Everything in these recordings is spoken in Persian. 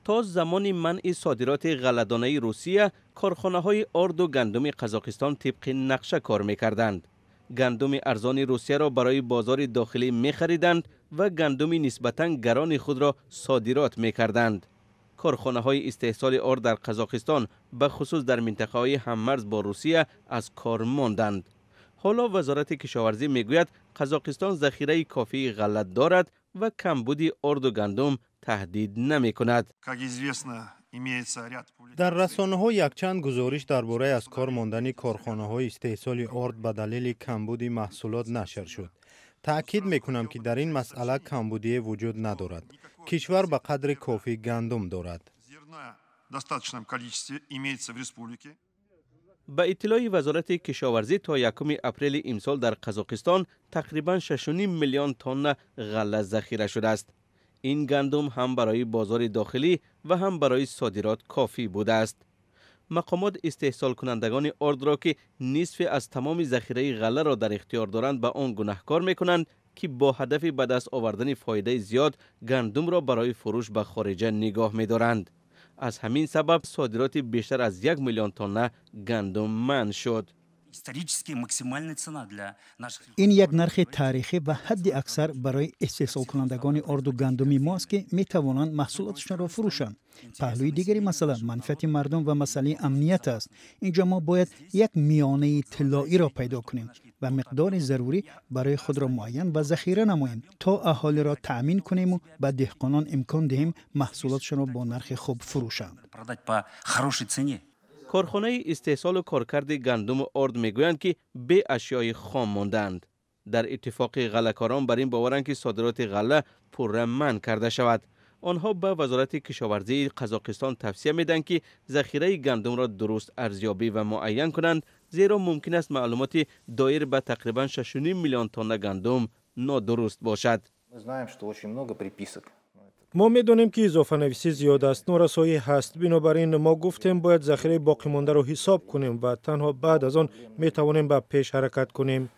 تا زمان منع صادرات غله‌دانه روسیه، کارخانه‌های آرد و گندم قزاقستان طبق نقشه کار می‌کردند. گندم ارزان روسیه را برای بازار داخلی می‌خریدند و گندم نسبتاً گران خود را صادرات می‌کردند. کارخانه‌های استحصال آرد در قزاقستان به خصوص در منطقه‌های هممرز با روسیه از کار ماندند. حالا وزارت کشاورزی میگوید قزاقستان ذخیره کافی غله دارد و کمبود آرد و گندم تهدید نمی‌کند. در رسانه‌ها یک چند گزارش درباره از کار ماندن کارخانه‌های استحصال آرد به دلیل کمبود محصولات نشر شد. تأکید می‌کنم که در این مسئله کمبودی وجود ندارد. کشور به قدر کافی گندم دارد. به اطلاع وزارت کشاورزی تا 1 اپریل امسال در قزاقستان تقریباً 6.5 میلیون تن غله ذخیره شده است. این گندم هم برای بازار داخلی و هم برای صادرات کافی بوده است. مقامات استحصال کنندگان آرد را که نصف از تمام ذخیره غله را در اختیار دارند به آن گناهکار می‌کنند که با هدف به دست آوردن فایده زیاد گندم را برای فروش به خارجه نگاه می‌دارند. از همین سبب صادرات بیشتر از 1 میلیون تن گندم منع شد. این یک نرخ تاریخی و حد اکثر برای استحصال کنندگان آرد و گندمی ماست که می توانند محصولاتشان را فروشند. پهلوی دیگری مسئله منفعت مردم و مسئله امنیت است. اینجا ما باید یک میانه طلایی را پیدا کنیم و مقدار ضروری برای خود را معین و ذخیره نماییم تا اهالی را تأمین کنیم و به دهقانان امکان دهیم محصولاتشان را با نرخ خوب فروشند. کارخانه استحصال و کارکرد گندم و آرد میگویند که به اشیای خام ماندند. در اتفاق غله‌کاران بر این باورند که صادرات غله پرره منع کرده شود. آنها به وزارت کشاورزی قزاقستان توصیه میدن که ذخیره گندم را درست ارزیابی و معین کنند، زیرا ممکن است معلومات دایر به تقریبا 6.5 میلیون تن گندم نادرست باشد. ما میدونیم که اضافه نویسی زیاد است، نارسایی هست، بنابراین ما گفتیم باید ذخیره باقی مانده رو حساب کنیم و تنها بعد از آن میتوانیم به پیش حرکت کنیم.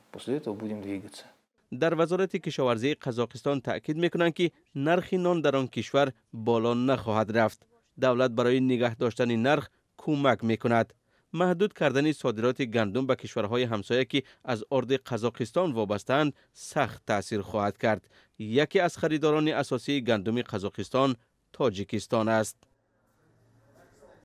در وزارت کشاورزی قزاقستان تأکید میکنند که نرخ نان در آن کشور بالا نخواهد رفت. دولت برای نگه داشتن نرخ کمک میکند. محدود کردن صادرات گندم به کشورهای همسایه که از آرد قزاقستان وابسته‌اند سخت تأثیر خواهد کرد. یکی از خریداران اساسی گندم قزاقستان تاجیکستان است.